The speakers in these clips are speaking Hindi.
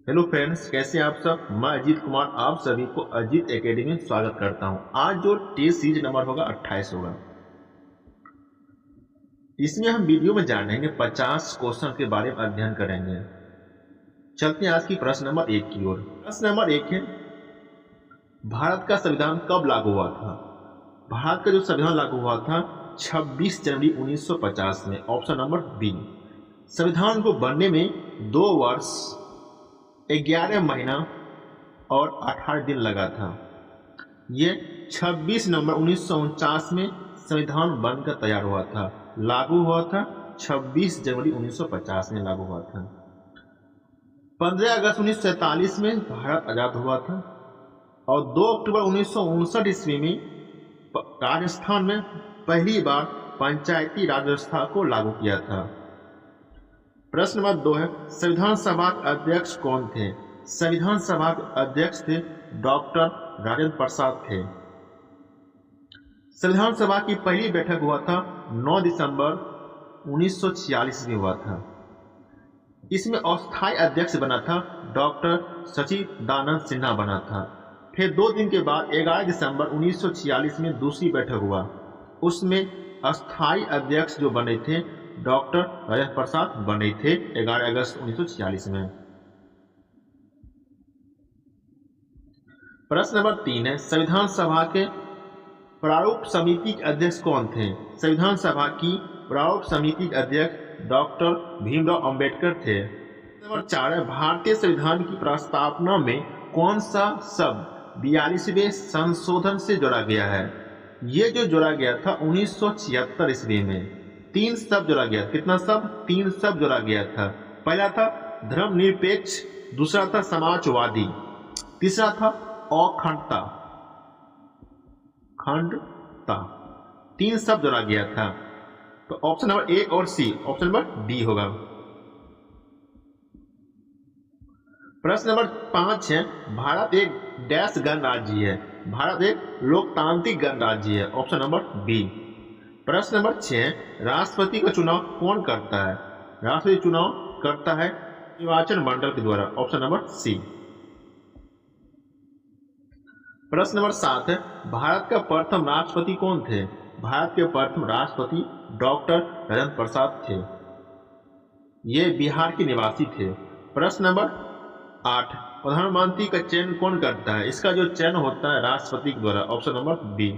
हेलो फ्रेंड्स, कैसे हैं आप सब। मैं अजीत कुमार आप सभी को अजीत एकेडमी में स्वागत करता हूं। आज जो टेस्ट सीरीज नंबर होगा 28 होगा। इसमें हम वीडियो में जानेंगे 50 क्वेश्चन के बारे में अध्ययन करेंगे। चलते हैं आज की प्रश्न नंबर 1 की ओर। प्रश्न नंबर 1 है, भारत का संविधान कब लागू हुआ था। भारत का जो संविधान लागू हुआ था 26 जनवरी 1950 में। Option number B. संविधान को बनने में 2 वर्ष 11 महीना और 18 दिन लगा था। ये 26 नवंबर 1949 में संविधान बनकर तैयार हुआ था। लागू हुआ था 26 जनवरी 1950 में लागू हुआ था। 15 अगस्त 1947 में भारत आज़ाद हुआ था और 2 अक्टूबर 1959 ईस्वी में राजस्थान में पहली बार पंचायती राज व्यवस्था को लागू किया था। प्रश्न नंबर 2 है, संविधान सभा के अध्यक्ष कौन थे। संविधान सभा के अध्यक्ष थे डॉक्टर राजेंद्र प्रसाद थे। संविधान सभा की पहली बैठक हुआ था 9 दिसंबर 1946 में हुआ था। इसमें अस्थायी अध्यक्ष बना था डॉक्टर सच्चिदानंद सिन्हा बना था। फिर 2 दिन के बाद 11 दिसंबर 1946 में दूसरी बैठक हुआ। उसमें अस्थायी अध्यक्ष जो बने थे डॉक्टर राजेंद्र प्रसाद बने थे 11 अगस्त 1946 में। प्रश्न नंबर 3 है, संविधान सभा के प्रारूप समिति के अध्यक्ष कौन थे। संविधान सभा की प्रारूप समिति के अध्यक्ष डॉक्टर भीमराव अंबेडकर थे। नंबर 4 है, भारतीय संविधान की प्रस्तावना में कौन सा शब्द 42वें संशोधन से जोड़ा गया है। ये जो जोड़ा गया था 1976 ईस्वी में 3 शब्द जोड़ा गया। कितना शब्द? 3 शब्द जोड़ा गया था। पहला था धर्मनिरपेक्ष, दूसरा था समाजवादी, तीसरा था अखंडता। खंडता 3 शब्द जोड़ा गया था। तो ऑप्शन नंबर ए और सी, ऑप्शन नंबर डी होगा। प्रश्न नंबर 5 है, भारत एक डैश गणराज्य है। भारत एक लोकतांत्रिक गणराज्य है। Option number B. प्रश्न नंबर 6, राष्ट्रपति का चुनाव कौन करता है। राष्ट्रपति चुनाव करता है निर्वाचन मंडल के द्वारा। Option number C. प्रश्न नंबर 7 है, भारत का प्रथम राष्ट्रपति कौन थे। भारत के प्रथम राष्ट्रपति डॉक्टर राजेंद्र प्रसाद थे। ये बिहार के निवासी थे। प्रश्न नंबर 8, प्रधानमंत्री का चयन कौन करता है। इसका जो चयन होता है राष्ट्रपति के द्वारा। Option number B.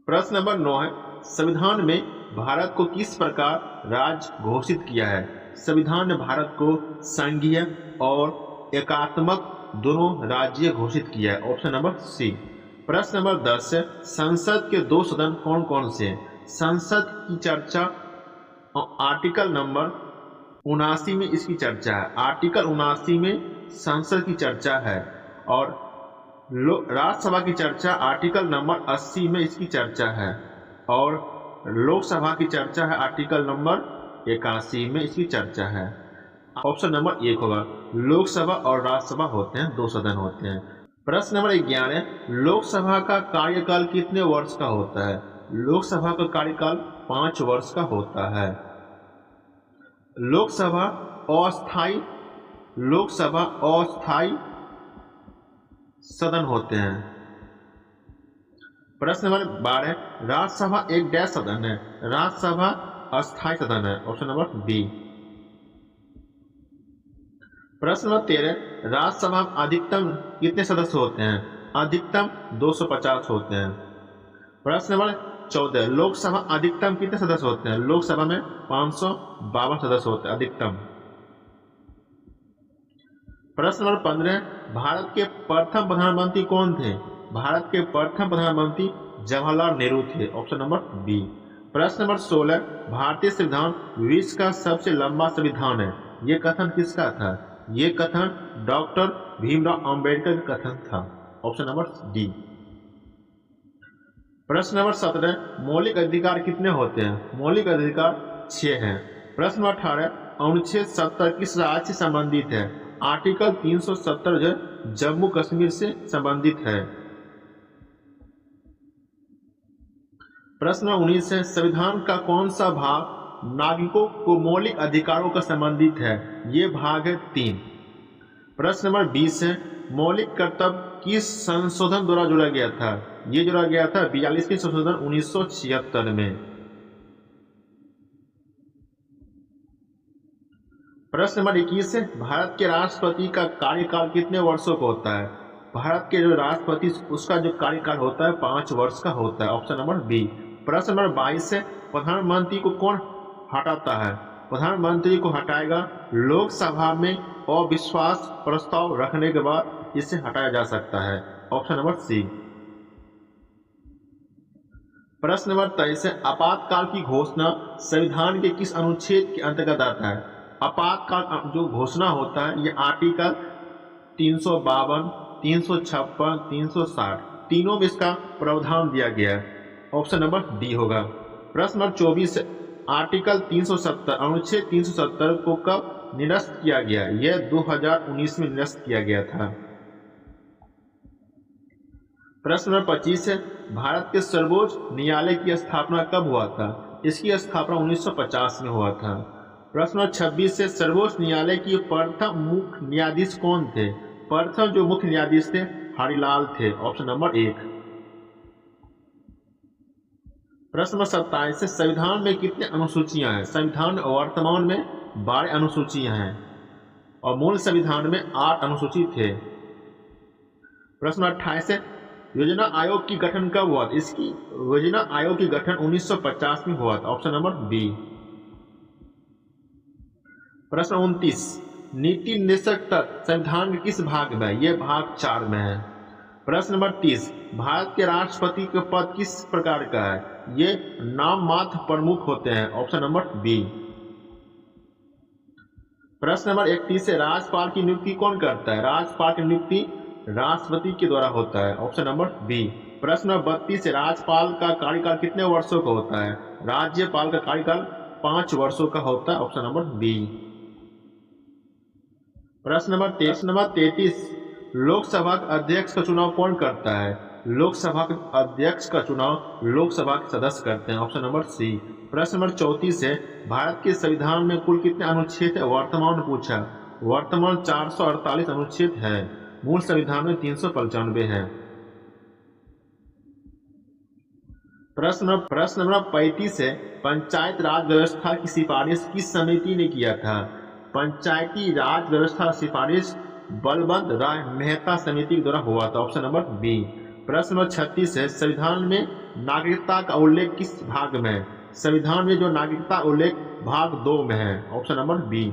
प्रश्न नंबर 9 है, संविधान में भारत को किस प्रकार राज्य घोषित किया है। संविधान ने भारत को संघीय और एकात्मक दोनों राज्य घोषित किया है। Option number C. प्रश्न नंबर 10 है, संसद के 2 सदन कौन कौन से हैं। संसद की चर्चा आर्टिकल नंबर 79 में इसकी चर्चा है। आर्टिकल 79 में संसद की चर्चा है और राज्यसभा की चर्चा आर्टिकल नंबर 80 में इसकी चर्चा है और लोकसभा की चर्चा है आर्टिकल नंबर 81 में इसकी चर्चा है। ऑप्शन नंबर 1 होगा। लोकसभा और राज्यसभा होते हैं, 2 सदन होते हैं। प्रश्न नंबर 11, लोकसभा का कार्यकाल कितने वर्ष का होता है। लोकसभा का कार्यकाल 5 वर्ष का होता है। लोकसभा अस्थायी सदन होते हैं। प्रश्न नंबर 12, राज्यसभा एक डैश सदन है। राज्यसभा अस्थायी सदन है। Option number B. प्रश्न नंबर 13, राज्यसभा में अधिकतम कितने सदस्य होते हैं। अधिकतम 250 होते हैं। प्रश्न नंबर 14, लोकसभा अधिकतम कितने सदस्य होते हैं। लोकसभा में 552 सदस्य होते हैं अधिकतम। प्रश्न नंबर 15, भारत के प्रथम प्रधानमंत्री कौन थे। भारत के प्रथम प्रधानमंत्री जवाहरलाल नेहरू थे। Option number B. प्रश्न नंबर 16, भारतीय संविधान विश्व का सबसे लंबा संविधान है। यह कथन किसका था। यह कथन डॉक्टर भीमराव अंबेडकर का कथन था। Option number D. प्रश्न नंबर 17, मौलिक अधिकार कितने होते हैं। मौलिक अधिकार 6 हैं। प्रश्न नंबर 18, अनुच्छेद 70 किस राज्य से संबंधित है। आर्टिकल 370 जो जम्मू कश्मीर से संबंधित है। प्रश्न 19 है, संविधान का कौन सा भाग नागरिकों को मौलिक अधिकारों का संबंधित है? ये भाग है 3। प्रश्न नंबर 20 है, मौलिक कर्तव्य किस संशोधन द्वारा जोड़ा गया था? ये जोड़ा गया था 42वें संशोधन 1976 में। प्रश्न नंबर 21 है, भारत के राष्ट्रपति का कार्यकाल कितने वर्षों का होता है? भारत के जो राष्ट्रपति उसका जो कार्यकाल होता है 5 वर्ष का होता है। Option number B. प्रश्न नंबर 22 है, प्रधानमंत्री को कौन हटाता है? प्रधानमंत्री को हटाएगा लोकसभा में अविश्वास प्रस्ताव रखने के बाद इसे हटाया जा सकता है। Option number C. प्रश्न नंबर 23 है, आपातकाल की घोषणा संविधान के किस अनुच्छेद के अंतर्गत आता है? आपातकाल जो घोषणा होता है ये आर्टिकल 352, 356, 360 तीनों में इसका प्रावधान दिया गया है। ऑप्शन नंबर डी होगा। प्रश्न नंबर 24 आर्टिकल 370 अनुच्छेद 370 को कब निरस्त किया गया? यह 2019 में निरस्त किया गया था। प्रश्न नंबर 25 है, भारत के सर्वोच्च न्यायालय की स्थापना कब हुआ था? इसकी स्थापना 1950 में हुआ था। प्रश्न नंबर 26 से सर्वोच्च न्यायालय के प्रथम मुख्य न्यायाधीश कौन थे? प्रथम जो मुख्य न्यायाधीश थे हरिलाल थे। Option number 1। प्रश्न नंबर 27 से संविधान में कितने अनुसूचियां हैं? संविधान वर्तमान में 12 अनुसूचियां हैं और मूल संविधान में 8 अनुसूची थे। प्रश्न नंबर 28 है, योजना आयोग की गठन कब हुआ? इसकी योजना आयोग की गठन 1950 में हुआ था। Option number B. प्रश्न 29 नीति निर्देशक तत्व संविधान के किस भाग में? यह भाग 4 में है। प्रश्न नंबर 30 भारत के राष्ट्रपति का पद किस प्रकार का है? ये नाम मात्र प्रमुख होते हैं। Option number B. प्रश्न नंबर 31 से राज्यपाल की नियुक्ति कौन करता है? राज्यपाल की नियुक्ति राष्ट्रपति के द्वारा होता है। Option number B. प्रश्न नंबर 32 से राज्यपाल का कार्यकाल कितने वर्षों का होता है? राज्यपाल का कार्यकाल 5 वर्षों का होता है। Option number B. प्रश्न नंबर 33 लोकसभा के अध्यक्ष का चुनाव कौन करता है? लोकसभा के अध्यक्ष का चुनाव लोकसभा के सदस्य करते हैं। Option number C. प्रश्न नंबर 34 है भारत के संविधान में कुल कितने अनुच्छेद है? वर्तमान में पूछा। वर्तमान 448 अनुच्छेद है। मूल संविधान में 395 है। प्रश्न नंबर 35 है पंचायत राज व्यवस्था की सिफारिश किस समिति ने किया था? पंचायती राज व्यवस्था सिफारिश बलवंत राय मेहता समिति के द्वारा हुआ था। Option number B. प्रश्न नंबर 36 है संविधान में नागरिकता का उल्लेख किस भाग में है? संविधान में जो नागरिकता उल्लेख भाग 2 में है। Option number B.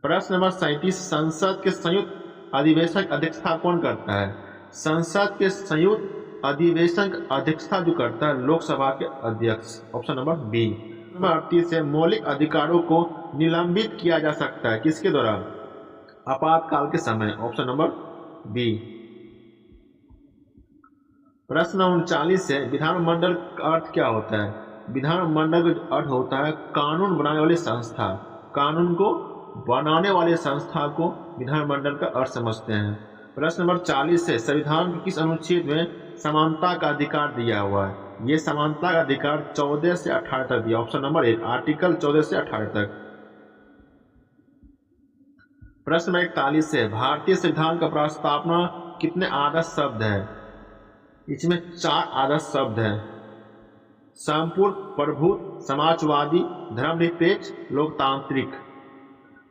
प्रश्न नंबर 37 संसद के संयुक्त अधिवेशन की अध्यक्षता कौन करता है? संसद के संयुक्त अधिवेशन की अध्यक्षता जो करता है लोकसभा के अध्यक्ष। Option number B. नंबर 38 है मौलिक अधिकारों को निलंबित किया जा सकता है किसके द्वारा? आपातकाल के समय। Option number B. प्रश्न 39 है विधानमंडल का अर्थ क्या होता है? विधानमंडल का अर्थ होता है कानून बनाने वाली संस्था। कानून को बनाने वाली संस्था को विधानमंडल का अर्थ समझते हैं। प्रश्न नंबर 40 है संविधान के किस अनुच्छेद में समानता का अधिकार दिया हुआ है? ये समानता का अधिकार 14 से 18 तक दिया। ऑप्शन नंबर 1 आर्टिकल 14 से 18 तक। प्रश्न नंबर 41 है भारतीय संविधान का प्रस्तावना कितने आदर्श शब्द है? इसमें 4 आदर्श शब्द हैं। संपूर्ण, प्रभुत्व, समाजवादी, धर्मनिरपेक्ष, लोकतांत्रिक।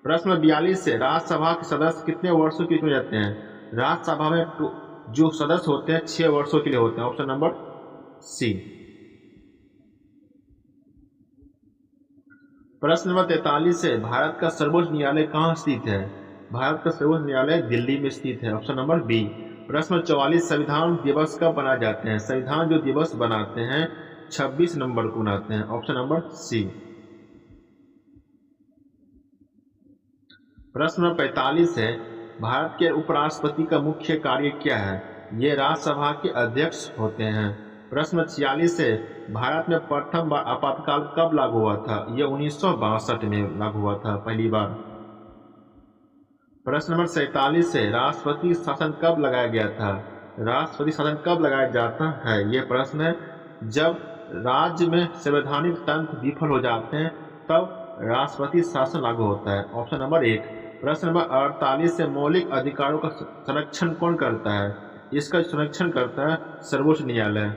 प्रश्न 42 है राज्यसभा के सदस्य कितने वर्षों के लिए चुने जाते हैं? राज्यसभा में जो सदस्य होते हैं 6 वर्षों के लिए होते हैं। Option number C. प्रश्न नंबर 43 है भारत का सर्वोच्च न्यायालय कहाँ स्थित है? भारत का सर्वोच्च न्यायालय दिल्ली में स्थित है। Option number B. प्रश्न 44 संविधान दिवस कब बनाए जाते हैं? संविधान जो दिवस बनाते हैं 26 नवंबर को बनाते हैं। Option number C. प्रश्न नंबर 45 है भारत के उपराष्ट्रपति का मुख्य कार्य क्या है? ये राज्यसभा के अध्यक्ष होते हैं। प्रश्न 46 है भारत में प्रथम बार आपातकाल कब लागू हुआ था? यह 1962 में लागू हुआ था पहली बार। प्रश्न नंबर 47 है राष्ट्रपति शासन कब लगाया गया था? राष्ट्रपति शासन कब लगाया जाता है? यह प्रश्न है जब राज्य में संवैधानिक तंत्र विफल हो जाते हैं तब राष्ट्रपति शासन लागू होता है। Option number 1। प्रश्न नंबर 48 से मौलिक अधिकारों का संरक्षण कौन करता है? इसका संरक्षण करता है सर्वोच्च न्यायालय।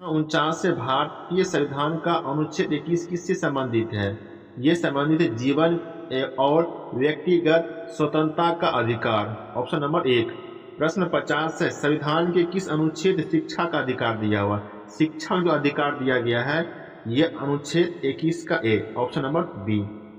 49 से भारतीय संविधान का अनुच्छेद 21 किससे संबंधित है? ये संबंधित है जीवन और व्यक्तिगत स्वतंत्रता का अधिकार। Option number 1। प्रश्न 50 से संविधान के किस अनुच्छेद शिक्षा का अधिकार दिया हुआ? शिक्षा जो अधिकार दिया गया है ये अनुच्छेद 21 का ए। Option number B.